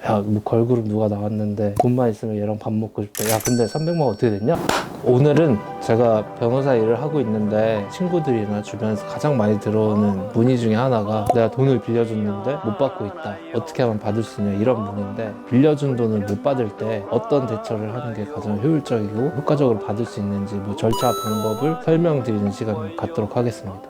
야, 뭐 걸그룹 누가 나왔는데 돈만 있으면 얘랑 밥 먹고 싶다. 야, 근데 300만 원 어떻게 됐냐? 오늘은 제가 변호사 일을 하고 있는데 친구들이나 주변에서 가장 많이 들어오는 문의 중에 하나가 내가 돈을 빌려줬는데 못 받고 있다. 어떻게 하면 받을 수 있냐 이런 문의인데, 빌려준 돈을 못 받을 때 어떤 대처를 하는 게 가장 효율적이고 효과적으로 받을 수 있는지 뭐 절차 방법을 설명드리는 시간을 갖도록 하겠습니다.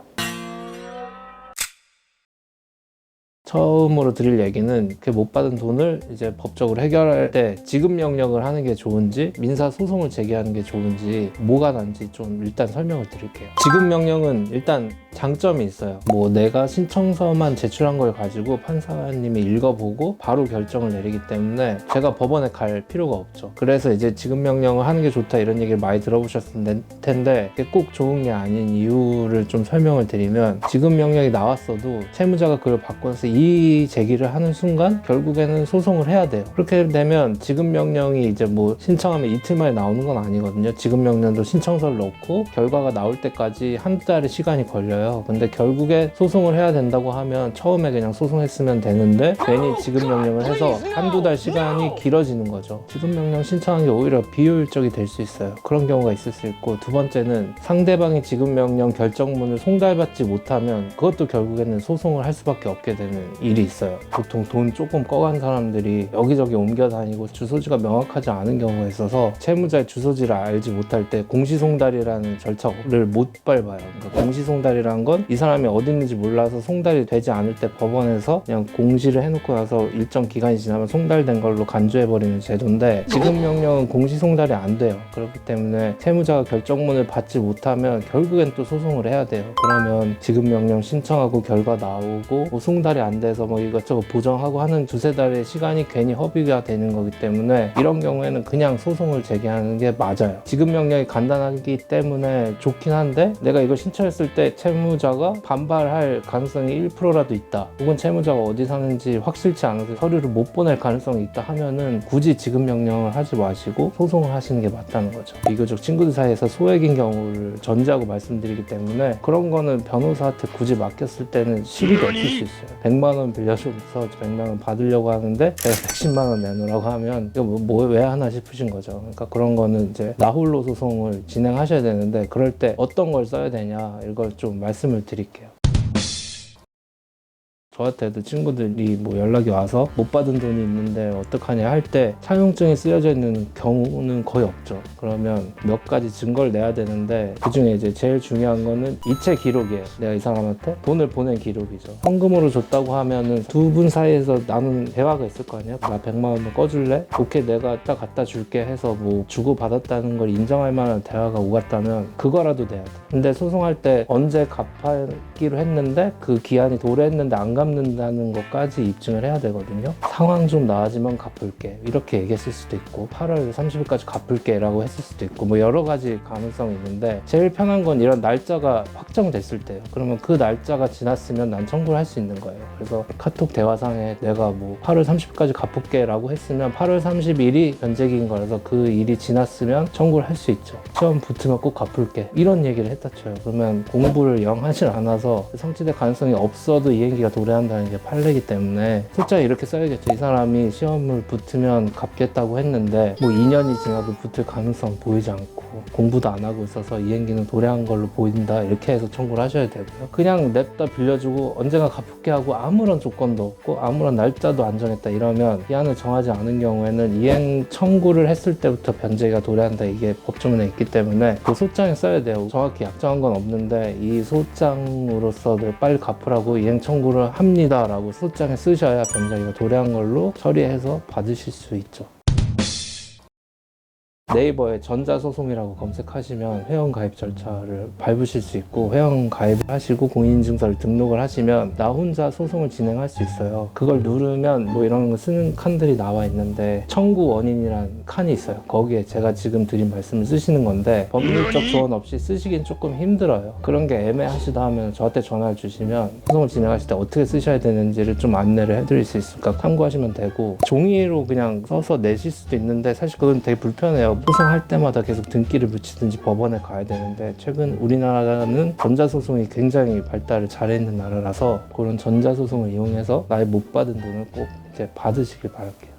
처음으로 드릴 얘기는 그 못 받은 돈을 이제 법적으로 해결할 때 지급 명령을 하는 게 좋은지 민사 소송을 제기하는 게 좋은지 뭐가 난지 좀 일단 설명을 드릴게요. 지급 명령은 일단 장점이 있어요. 뭐 내가 신청서만 제출한 걸 가지고 판사님이 읽어보고 바로 결정을 내리기 때문에 제가 법원에 갈 필요가 없죠. 그래서 이제 지급 명령을 하는 게 좋다 이런 얘기를 많이 들어보셨을 텐데 그게 꼭 좋은 게 아닌 이유를 좀 설명을 드리면, 지급 명령이 나왔어도 채무자가 그걸 받고 나서 이의 제기를 하는 순간 결국에는 소송을 해야 돼요. 그렇게 되면 지급 명령이 이제 뭐 신청하면 이틀 만에 나오는 건 아니거든요. 지급 명령도 신청서를 넣고 결과가 나올 때까지 한두 달의 시간이 걸려요. 근데 결국에 소송을 해야 된다고 하면 처음에 그냥 소송했으면 되는데 괜히 지급 명령을 해서 한두 달 시간이 길어지는 거죠. 지급 명령 신청한 게 오히려 비효율적이 될 수 있어요. 그런 경우가 있을 수 있고, 두 번째는 상대방이 지급 명령 결정문을 송달받지 못하면 그것도 결국에는 소송을 할 수밖에 없게 되는 일이 있어요. 보통 돈 조금 꺼간 사람들이 여기저기 옮겨 다니고 주소지가 명확하지 않은 경우가 있어서 채무자의 주소지를 알지 못할 때 공시송달이라는 절차를 못 밟아요. 그러니까 공시송달이라는 건 이 사람이 어디 있는지 몰라서 송달이 되지 않을 때 법원에서 그냥 공시를 해놓고 나서 일정 기간이 지나면 송달된 걸로 간주해버리는 제도인데, 지급 명령은 공시송달이 안 돼요. 그렇기 때문에 채무자가 결정문을 받지 못하면 결국엔 또 소송을 해야 돼요. 그러면 지급 명령 신청하고 결과 나오고 뭐 송달이 안 돼서 뭐 이것저것 보정하고 하는 두세 달의 시간이 괜히 허비가 되는 거기 때문에 이런 경우에는 그냥 소송을 제기하는 게 맞아요. 지급 명령이 간단하기 때문에 좋긴 한데, 내가 이걸 신청했을 때 채무자가 반발할 가능성이 1%라도 있다, 혹은 채무자가 어디 사는지 확실치 않아서 서류를 못 보낼 가능성이 있다 하면은 굳이 지급 명령을 하지 마시고 소송을 하시는 게 맞다는 거죠. 비교적 친구들 사이에서 소액인 경우를 전제하고 말씀드리기 때문에 그런 거는 변호사한테 굳이 맡겼을 때는 실익이 없을 수 있어요. 100만 원 빌려줘서 100만 원 받으려고 하는데 제가 110만 원 내놓으라고 하면 이거 왜 하나 싶으신 거죠. 그러니까 그런 거는 이제 나홀로 소송을 진행하셔야 되는데, 그럴 때 어떤 걸 써야 되냐 이걸 좀 말씀을 드릴게요. 저한테도 친구들이 뭐 연락이 와서 못 받은 돈이 있는데 어떡하냐 할 때 차용증이 쓰여져 있는 경우는 거의 없죠. 그러면 몇 가지 증거를 내야 되는데, 그 중에 이제 제일 중요한 거는 이체 기록이에요. 내가 이 사람한테 돈을 보낸 기록이죠. 현금으로 줬다고 하면은 두 분 사이에서 나눈 대화가 있을 거 아니야. 나 100만 원만 꺼줄래? 오케이, 내가 딱 갖다 줄게 해서 뭐 주고 받았다는 걸 인정할 만한 대화가 오갔다면 그거라도 내야 돼. 근데 소송할 때 언제 갚기로 했는데 그 기한이 도래했는데 안 갚는다는 것까지 입증을 해야 되거든요. 상황 좀 나아지면 갚을게 이렇게 얘기했을 수도 있고, 8월 30일까지 갚을게 라고 했을 수도 있고, 뭐 여러 가지 가능성이 있는데 제일 편한 건 이런 날짜가 확정됐을 때예요. 그러면 그 날짜가 지났으면 난 청구를 할 수 있는 거예요. 그래서 카톡 대화상에 내가 뭐 8월 30일까지 갚을게 라고 했으면 8월 30일이 변제기인 거라서 그 일이 지났으면 청구를 할 수 있죠. 시험 붙으면 꼭 갚을게 이런 얘기를 했다 쳐요. 그러면 공부를 영 하질 않아서 성취될 가능성이 없어도 이행기가 도래한다는 게 판례이기 때문에 숫자에 이렇게 써야겠죠. 이 사람이 시험을 붙으면 갚겠다고 했는데 뭐 2년이 지나도 붙을 가능성 보이지 않고 공부도 안 하고 있어서 이행기는 도래한 걸로 보인다, 이렇게 해서 청구를 하셔야 되고요. 그냥 냅다 빌려주고 언젠가 갚을게 하고 아무런 조건도 없고 아무런 날짜도 안 정했다 이러면, 기한을 정하지 않은 경우에는 이행 청구를 했을 때부터 변제가 도래한다, 이게 법조문에 있기 때문에 그 소장에 써야 돼요. 정확히 약정한 건 없는데 이 소장으로서 빨리 갚으라고 이행 청구를 합니다 라고 소장에 쓰셔야 변제가 도래한 걸로 처리해서 받으실 수 있죠. 네이버에 전자소송이라고 검색하시면 회원가입 절차를 밟으실 수 있고, 회원가입을 하시고 공인인증서를 등록을 하시면 나 혼자 소송을 진행할 수 있어요. 그걸 누르면 뭐 이런 거 쓰는 칸들이 나와 있는데 청구 원인이란 칸이 있어요. 거기에 제가 지금 드린 말씀을 쓰시는 건데 법률적 조언 없이 쓰시긴 조금 힘들어요. 그런 게 애매하시다 하면 저한테 전화를 주시면 소송을 진행하실 때 어떻게 쓰셔야 되는지를 좀 안내를 해드릴 수 있으니까 참고하시면 되고, 종이로 그냥 써서 내실 수도 있는데 사실 그건 되게 불편해요. 소송할 때마다 계속 등기를 붙이든지 법원에 가야 되는데, 최근 우리나라는 전자소송이 굉장히 발달을 잘했는 나라라서 그런 전자소송을 이용해서 나의 못 받은 돈을 꼭 이제 받으시길 바랄게요.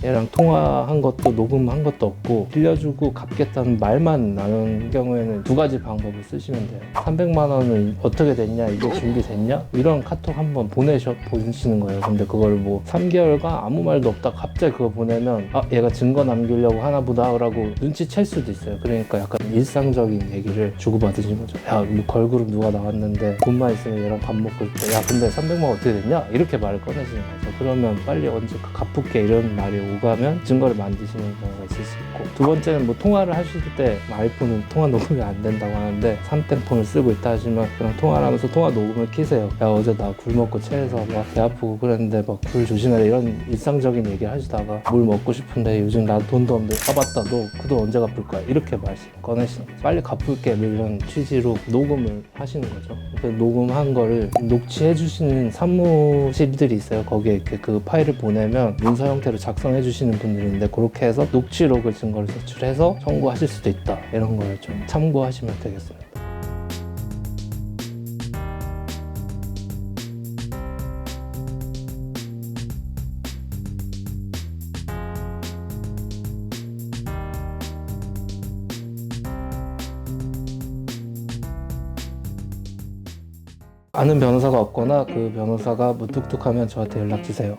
얘랑 통화한 것도 녹음한 것도 없고 빌려주고 갚겠다는 말만 나는 경우에는 두 가지 방법을 쓰시면 돼요. 300만 원은 어떻게 됐냐, 이게 준비됐냐, 이런 카톡 한번 보내시는 거예요. 근데 그걸 뭐 3개월간 아무 말도 없다 갑자기 그거 보내면 아, 얘가 증거 남기려고 하나 보다 라고 눈치챌 수도 있어요. 그러니까 약간 일상적인 얘기를 주고받으신 거죠. 야, 뭐 걸그룹 누가 나왔는데 돈만 있으면 얘랑 밥 먹고 있대. 야, 근데 300만 원 어떻게 됐냐, 이렇게 말을 꺼내시는 거죠. 그러면 빨리 언제 갚을게 이런 말이 오가면 증거를 만드시는 경우가 있을 수 있고, 두 번째는 뭐 통화를 하실 때 아이폰은 통화 녹음이 안 된다고 하는데 3땡폰을 쓰고 있다 하시면 그냥 통화를 하면서 통화 녹음을 키세요. 야, 어제 나 굴 먹고 체해서 막 배 아프고 그랬는데 막 굴 조심해라, 이런 일상적인 얘기를 하시다가 물 먹고 싶은데 요즘 나 돈도 없는데 아 맞다, 너 그 돈 언제 갚을 거야, 이렇게 말씀 꺼내시는 거죠. 빨리 갚을게 이런 취지로 녹음을 하시는 거죠. 그 녹음한 거를 녹취해 주시는 사무실들이 있어요. 거기에 이렇게 그 파일을 보내면 문서 형태로 작성해 주시는 분들이 있는데, 그렇게 해서 녹취록을 증거를 제출해서 청구하실 수도 있다. 이런 걸 좀 참고하시면 되겠습니다. 아는 변호사가 없거나 그 변호사가 무뚝뚝하면 저한테 연락 주세요.